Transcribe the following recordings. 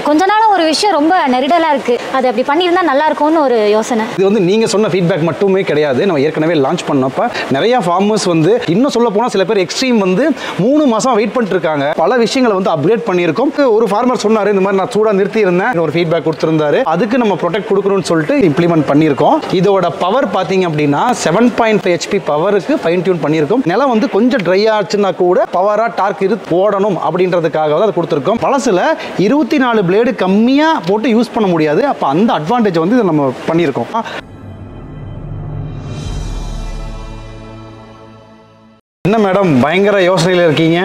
கொஞ்ச நாளா ஒரு விஷயம் ரொம்ப நெருடலா இருக்கு. அது அப்படி பண்ணியிருந்தா நல்லா இருக்கும்னு ஒரு யோசனை. இது வந்து நீங்க சொன்ன ஃபீட்பேக் மட்டுமே கிடையாது. நம்ம ஏற்கனவே லான்ச் பண்ணப்ப நிறைய ஃபார்மர்ஸ் வந்து இன்னும் சொல்ல போனா சில பேர் எக்ஸ்ட்ரீம் வந்து 3 மாசம் வெயிட் பண்ணிட்டு இருக்காங்க. பல விஷயங்களை வந்து அப்கிரேட் பண்ணியிருக்கோம். ஒரு ஃபார்மர் சொன்னாரு இந்த மாதிரி நான் சூடா நிறுத்தி இருந்தேன், ஒரு ஃபீட்பேக் கொடுத்திருந்தாரு. அதுக்கு நம்ம ப்ரொடெக்ட் கொடுக்கணும்னு சொல்லிட்டு இம்ப்ளிமெண்ட் பண்ணியிருக்கோம். இதோட பவர் பாத்தீங்க அப்படின்னா 7.5 HP பவருக்கு ஃபைன் டியூன் பண்ணியிருக்கோம். நிலம் வந்து கொஞ்சம் ட்ரை ஆச்சுன்னா கூட பவரா டார்க் ஓடணும் அப்படின்றதுக்காக தான் அதை கொடுத்துருக்கோம். பழசுல 24 பிளேடு கம்மியா போட்டு யூஸ் பண்ண முடியாது. அப்ப அந்த அட்வான்டேஜ் வந்து இதை நம்ம பண்ணியிருக்கோம். என்ன மேடம் பயங்கர யோசனையில் இருக்கீங்க?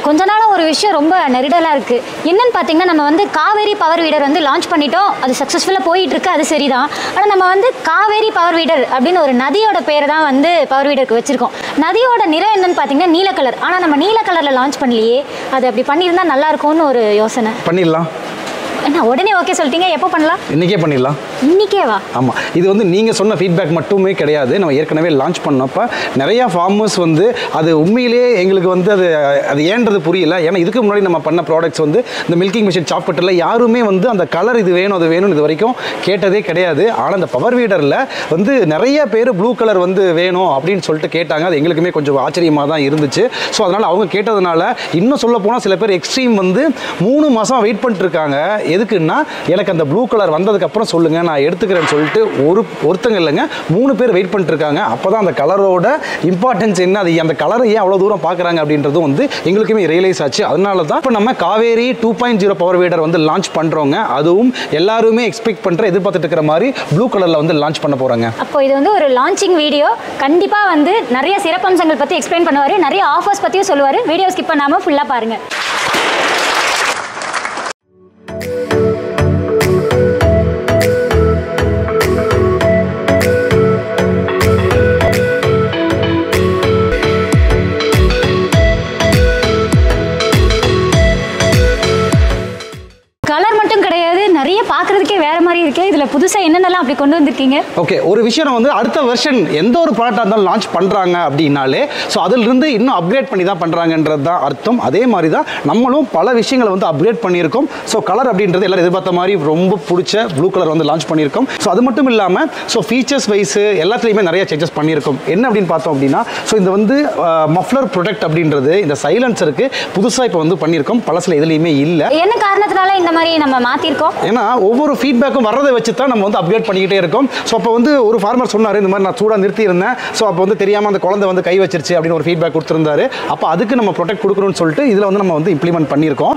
கொஞ்ச நாளா ஒரு விஷயம் ரொம்ப நெருடலா இருக்கு. என்னன்னு பாத்தீங்கன்னா நம்ம வந்து காவேரி பவர் வீடர் வந்து லான்ச் பண்ணிட்டோம். அது சக்சஸ்ஃபுல்லா போயிட்டு இருக்கு, அது சரிதான். ஆனா நம்ம வந்து காவேரி பவர் வீடர் அப்படின்னு ஒரு நதியோட பேரை தான் வந்து பவர் வீடருக்கு வச்சிருக்கோம். நதியோட நிறம் என்னன்னு பாத்தீங்கன்னா நீல கலர். ஆனா நம்ம நீல கலர்ல லான்ச் பண்ணலையே. அது அப்படி பண்ணியிருந்தா நல்லா இருக்கும்னு ஒரு யோசனை. பண்ணிடலாம். என்ன உடனே ஓகே சொல்லிட்டீங்க? எப்போ பண்ணலாம்? இன்னைக்கே பண்ணிடலாம். இன்னைக்கேவா? ஆமா, இது வந்து நீங்க சொன்ன ஃபீட்பேக் மட்டுமே கிடையாது. நம்ம ஏற்கனவே லான்ச் பண்ணப்ப நிறைய ஃபார்மர்ஸ் வந்து அது உண்மையிலேயே எங்களுக்கு வந்து அது ஏன்றது புரியல. ஏன்னா இதுக்கு முன்னாடி நம்ம பண்ண ப்ராடக்ட்ஸ் வந்து இந்த மில்கிங் மிஷின் சாப்பிட்டுல யாருமே வந்து அந்த கலர் இது வேணும் அது வேணும்னு இது வரைக்கும் கேட்டதே கிடையாது. ஆனால் அந்த பவர் வீடரில் வந்து நிறைய பேர் ப்ளூ கலர் வந்து வேணும் அப்படின்னு சொல்லிட்டு கேட்டாங்க. அது எங்களுக்குமே கொஞ்சம் ஆச்சரியமாக தான் இருந்துச்சு. ஸோ அதனால் அவங்க கேட்டதுனால இன்னும் சொல்ல போனால் சில பேர் எக்ஸ்ட்ரீம் வந்து 3 மாதம் வெயிட் பண்ணிட்டு இருக்காங்க. எதுக்குன்னா எனக்கு அந்த ப்ளூ கலர் வந்ததுக்கப்புறம் சொல்லுங்கள் நான் எடுத்துக்கிறேன்னு சொல்லிட்டு ஒருத்தங்க இல்லைங்க 3 பேர் வெயிட் பண்ணிட்டு இருக்காங்க. அப்போ தான் அந்த கலரோட இம்பார்ட்டன்ஸ் என்ன, அது அந்த கலரை ஏன் அவ்வளோ தூரம் பார்க்குறாங்க அப்படின்றதும் வந்து எங்களுக்குமே ரியலைஸ் ஆச்சு. அதனால தான் இப்போ நம்ம காவேரி 2.0 பவர் வீடர் வந்து லான்ச் பண்ணுறோங்க. அதுவும் எல்லாருமே எக்ஸ்பெக்ட் பண்ணுற எதிர்பார்த்துட்டு இருக்கிற மாதிரி ப்ளூ கலரில் வந்து லான்ச் பண்ண போகிறாங்க. அப்போ இது வந்து ஒரு லான்ச்சிங் வீடியோ. கண்டிப்பாக வந்து நிறைய சிறப்பம்சங்கள் பற்றி எக்ஸ்பிளைன் பண்ணுவார், நிறைய ஆஃபர்ஸ் பற்றியும் சொல்லுவார். வீடியோ ஸ்கிப் பண்ணாமல் ஃபுல்லாக பாருங்கள். கலர் மட்டும் கிடையாது, நிறைய பார்க்கறதுக்கே வேற மாதிரி இருக்கே. இதுல புதுசா என்னென்னலாம் அப்படி கொண்டு வந்திருக்கீங்க? ஓகே, ஒரு விஷயம் வந்து அடுத்த வெர்ஷன் எந்த ஒரு ப்ராடக்டாக இருந்தாலும் லான்ச் பண்ணுறாங்க அப்படின்னாலே ஸோ அதிலிருந்து இன்னும் அப்கிரேட் பண்ணி தான் பண்ணுறாங்கன்றது தான் அர்த்தம். அதே மாதிரி தான் நம்மளும் பல விஷயங்களை வந்து அப்கிரேட் பண்ணியிருக்கோம். ஸோ கலர் அப்படின்றது எல்லாரும் எதிர்பார்த்த மாதிரி ரொம்ப பிடிச்ச ப்ளூ கலர் வந்து லான்ச் பண்ணியிருக்கோம். ஸோ அது மட்டும் இல்லாமல் ஸோ ஃபீச்சர்ஸ் வைஸ் எல்லாத்துலேயுமே நிறைய சேஞ்சஸ் பண்ணியிருக்கோம். என்ன அப்படின்னு பார்த்தோம் அப்படின்னா ஸோ இந்த வந்து மஃப்ளர் ப்ரொடெக்ட் அப்படின்றது இந்த சைலன்சருக்கு புதுசாக இப்போ வந்து பண்ணியிருக்கோம். பழசில் எதுலேயுமே இல்லை. என்ன காரணத்தினால இந்த மாதிரி நம்ம மாற்றிருக்கோம்? ஏன்னா ஒவ்வொரு ஃபீட்பேக்கும் வர்றதை வச்சு தான் நம்ம வந்து அப்கிரேட் பண்ணிக்கிட்டே இருக்கோம். ஸோ அப்போ வந்து ஒரு ஃபார்மர் சொன்னார் இந்த மாதிரி நான் சூடாக நிறுத்தி இருந்தேன், ஸோ அப்போ வந்து தெரியாமல் அந்த குழந்தை வந்து கை வச்சிருச்சு அப்படின்னு ஒரு ஃபீட்பேக் கொடுத்துருந்தாரு. அப்போ அதுக்கு நம்ம ப்ரொடெக்ட் கொடுக்கணும்னு சொல்லிட்டு இதில் வந்து நம்ம வந்து இம்ப்ளிமெண்ட் பண்ணியிருக்கோம்.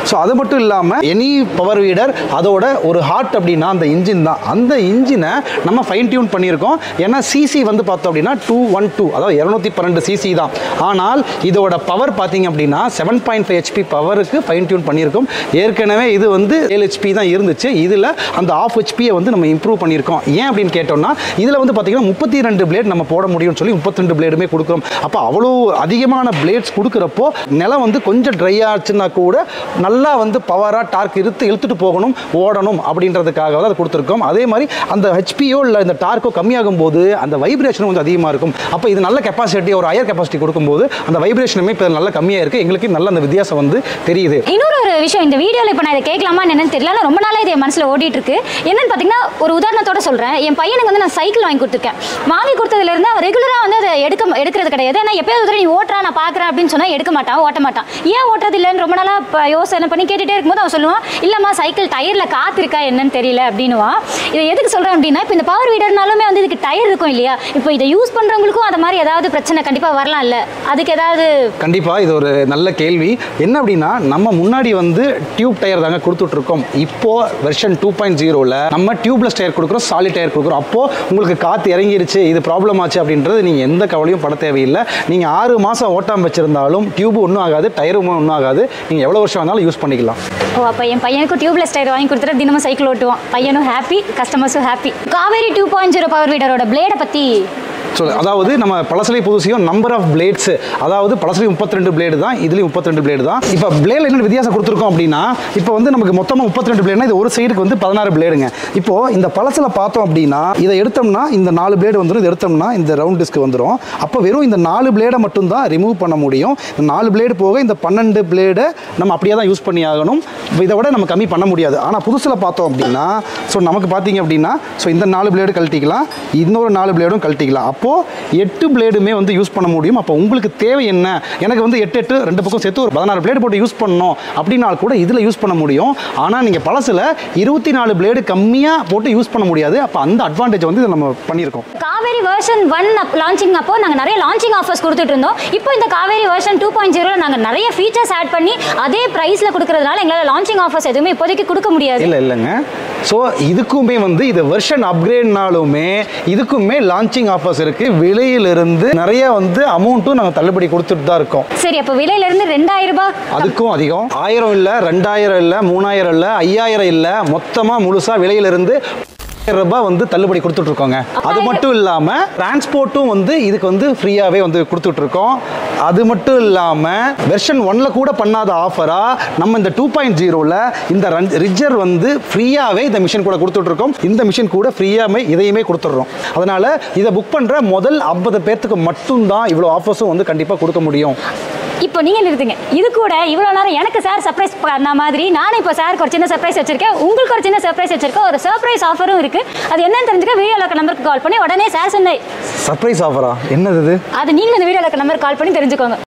ஸோ அது மட்டும் இல்லாமல் எனி பவர் வீடர் அதோட ஒரு ஹார்ட் அப்படின்னா அந்த இன்ஜின் தான். அந்த இன்ஜினை நம்ம ஃபைன் டியூன் பண்ணியிருக்கோம். ஏன்னா சிசி வந்து பார்த்தோம் அப்படின்னா 212 அதாவது 212 சிசி தான். ஆனால் இதோட பவர் பார்த்தீங்க அப்படின்னா 7.5 HP பவருக்கு ஃபைன் டியூன் பண்ணியிருக்கோம். ஏற்கனவே இது வந்து 7 HP தான் இருந்துச்சு. இதில் அந்த ½ HPயை வந்து நம்ம இம்ப்ரூவ் பண்ணியிருக்கோம். ஏன் அப்படின்னு கேட்டோம்னா இதில் வந்து பார்த்தீங்கன்னா 32 பிளேட் நம்ம போட முடியும்னு சொல்லி 32 பிளேடுமே கொடுக்குறோம். அப்போ அவ்வளோ அதிகமான பிளேட்ஸ் கொடுக்குறப்போ நிலம் வந்து கொஞ்சம் ட்ரை ஆச்சுன்னா கூட நல்லா வந்து பவராக டார்க் இழுத்துட்டு போகணும் ஓடணும் அப்படின்றதுக்காக தான் அதை கொடுத்துருக்கோம். அதே மாதிரி அந்த ஹெச்பியோ இல்லை இந்த டார்க்கோ கம்மியாகும் போது அந்த வைப்ரேஷனும் கொஞ்சம் அதிகமாக இருக்கும். அப்போ இது நல்ல கெப்பாசிட்டி ஒரு ஹையர் கெப்பாசிட்டி கொடுக்கும்போது அந்த வைப்ரேஷனுமே இப்போ நல்ல கம்மியாக இருக்குது. எங்களுக்கு நல்ல அந்த வித்தியாசம் வந்து தெரியுது. இன்னொரு விஷயம் இந்த வீடியோவில் இப்போ நான் இதை கேட்கலாமா என்னன்னு தெரியல, ரொம்ப நாளாக இது என் மனசில் ஓடிட்டு இருக்கு. என்னன்னு பார்த்தீங்கன்னா ஒரு உதாரணத்தோட சொல்கிறேன். என் பையனுக்கு வந்து நான் சைக்கிள் வாங்கி கொடுத்துருக்கேன். வாங்கி கொடுத்ததுலேருந்து அவன் ரெகுலராக வந்து அதை எடுக்கிறது கிடையாது. ஆனால் எப்போயாவது நீ ஓட்டுறா நான் பார்க்குறேன் அப்படின்னு சொன்னால் எடுக்க மாட்டான், ஓட்ட மாட்டான். ஏன் ஓட்டுறது இல்லைன்னு ரொம்ப நாளாக இப்போ யோசனை பண்ணி கேட்டுகிட்டே இருக்கும்போது அவன் சொல்லுவான் இல்லைம்மா சைக்கிள் டயரில் காற்று இருக்கா என்னன்னு தெரியல அப்படின்னுவான். இதை எதுக்கு சொல்கிறேன் அப்படின்னா இப்போ இந்த பவர் வீடர்னாலுமே வந்து இதுக்கு டயர் இருக்கும் இல்லையா, இப்போ இதை யூஸ் பண்ணுறவங்களுக்கும் அந்த மாதிரி ஏதாவது பிரச்சனை கண்டிப்பாக வரலாம் இல்லை, அதுக்கு ஏதாவது? கண்டிப்பாக இது ஒரு நல்ல கேள்வி. என்ன அப்படின்னா நம்ம முன்னாடி வந்து டியூப் டயர் தாங்க கொடுத்துட்ருக்கோம். இப்போ வெர்ஷன் 2.0ல நம்ம டியூப்லெஸ் டயர் கொடுக்குறோம், சாலிட் டயர் கொடுக்குறோம். அப்போ உங்களுக்கு காற்று இறங்கிருச்சு இது ப்ராப்ளம் ஆச்சு அப்படின்றது நீங்கள் எந்த கவலையும் பட தேவையில்லை. நீங்கள் 6 மாதம் ஓட்டாமல் வச்சிருந்தாலும் டியூப் ஒன்றும் ஆகாது, டயரும் ஒன்றும் ஆகாது. நீங்கள் எவ்வளோ வருஷம் வேணாலும் யூஸ் பண்ணிக்கலாம். ஓ, அப்போ என் பையனுக்கும் டியூப்லெஸ் டயர் வாங்கி கொடுத்துட்டு தினமும் சைக்கிள் ஓட்டுவான். பையனும் ஹாப்பி, கஸ்டமர்ஸும் ஹாப்பி. காவேரி 2.0 பவர் வீடரோட பிளேடை பற்றி ஸோ அதாவது நம்ம பழசலை புதுசையும் நம்பர் ஆஃப் பிளேட்ஸ், அதாவது பழசலை 32 பிளேடு தான், இதுலேயும் 32 பிளேடு தான். இப்போ பிளேடில் என்ன வித்தியாசம் கொடுத்துருக்கோம் அப்படின்னா, இப்போ வந்து நமக்கு மொத்தமாக 32 பிளேடுனா இது ஒரு சைடுக்கு வந்து 16 பிளேடுங்க. இப்போ இந்த பழசில் பார்த்தோம் அப்படின்னா இதை எடுத்தோம்னா இந்த 4 பிளேடு வந்துடும், இது எடுத்தோம்னா இந்த ரவுண்ட் டிஸ்க் வந்துடும். அப்போ வெறும் இந்த 4 பிளேடை மட்டும்தான் ரிமூவ் பண்ண முடியும். இந்த 4 பிளேடு போக இந்த 12 பிளேடை நம்ம அப்படியே தான் யூஸ் பண்ணி ஆகணும். இதை விட நம்ம கம்மி பண்ண முடியாது. ஆனால் புதுசில் பார்த்தோம் அப்படின்னா ஸோ நமக்கு பார்த்தீங்க அப்படின்னா ஸோ இந்த 4 பிளேடு கழட்டிக்கலாம், இன்னொரு 4 பிளேடும் கழட்டிக்கலாம். அப்போது 8 பிளேடுமே வந்து யூஸ் பண்ண முடியும். அப்போ உங்களுக்கு தேவை என்ன, எனக்கு வந்து 8 2 பக்கம் சேர்த்து ஒரு 16 பிளேடு போட்டு யூஸ் பண்ணணும் அப்படின்னா கூட இதில் யூஸ் பண்ண முடியும். ஆனால் நீங்கள் பழசில் 24 பிளேடு கம்மியாக போட்டு யூஸ் பண்ண முடியாது. அப்போ அந்த அட்வான்டேஜ் வந்து இதை நம்ம பண்ணியிருக்கோம். காவேரி வெர்ஷன் 1 லான்ச்சிங் அப்போ நாங்கள் நிறைய லான்ச்சிங் ஆஃபர்ஸ் கொடுத்துட்டு இருந்தோம். இப்போ இந்த காவேரி வெர்ஷன் 2.0 நாங்கள் நிறைய ஃபீச்சர்ஸ் ஆட் பண்ணி அதே ப்ரைஸில் கொடுக்கறதுனால எங்களால் லான்ச்சிங் ஆஃபர்ஸ் எதுவுமே இப்போதைக்கு கொடுக்க முடியாது. இல்லைங்க. ஸோ இதுக்குமே வந்து இது வெர்ஷன் அப்கிரேட்னாலுமே இதுக்குமே லான்ச்சிங் ஆஃபர்ஸ் இருக்குது. விலையிலிருந்து நிறைய வந்து அமௌண்ட்டும் நாங்கள் தள்ளுபடி கொடுத்துட்டு தான் இருக்கோம். சரி, அப்போ விலையிலிருந்து 2000 ரூபாய் அதுக்கும் அதிகம், 1000 இல்லை, 2000 இல்லை, 3000 இல்லை, 5000 இல்லை, மொத்தமாக முழுசாக விலையிலிருந்து ரூபாய் வந்து தள்ளுபடி கொடுத்துட்டு இருக்கோங்க. அது மட்டும் இல்லாம டிரான்ஸ்போர்ட்டும் வந்து இதுக்கு வந்து ஃப்ரீயாவே வந்து கொடுத்துட்டு இருக்கோம். அது மட்டும் இல்லாம வெர்ஷன் 1ல கூட பண்ணாத ஆஃபரா நம்ம இந்த 2.0ல இந்த ரிஜர் வந்து ஃப்ரீயாவே இந்த மிஷின் கூட கொடுத்துட்டு இருக்கோம். இந்த மிஷின் கூட ஃப்ரீயாவே இதையுமே கொடுத்துட்றோம். அதனால இதை புக் பண்ற முதல் 50 பேர்த்துக்கு மட்டும்தான் இவ்வளோ ஆஃபர்ஸும் வந்து கண்டிப்பாக கொடுக்க முடியும். இப்போ நீங்கள் நிறுத்துங்க. இது கூட இவ்வளோ நேரம் எனக்கு சார் சர்ப்ரைஸ் பண்ண மாதிரி நானும் இப்போ சாருக்கு ஒரு சின்ன சர்ப்ரைஸ் வச்சிருக்கேன், உங்களுக்கு ஒரு சின்ன சர்ப்ரைஸ் வச்சிருக்கேன். ஒரு சர்ப்ரைஸ் ஆஃபரும் இருக்கு. அது என்னன்னு தெரிஞ்சுக்க வீடியோல இருக்க நம்பருக்கு கால் பண்ணி உடனே சார் சொன்ன சர்ப்ரைஸ் ஆஃபரா என்னது அது நீங்களும் இந்த வீடியோல இருக்க நம்பருக்கு கால் பண்ணி தெரிஞ்சுக்கோங்க.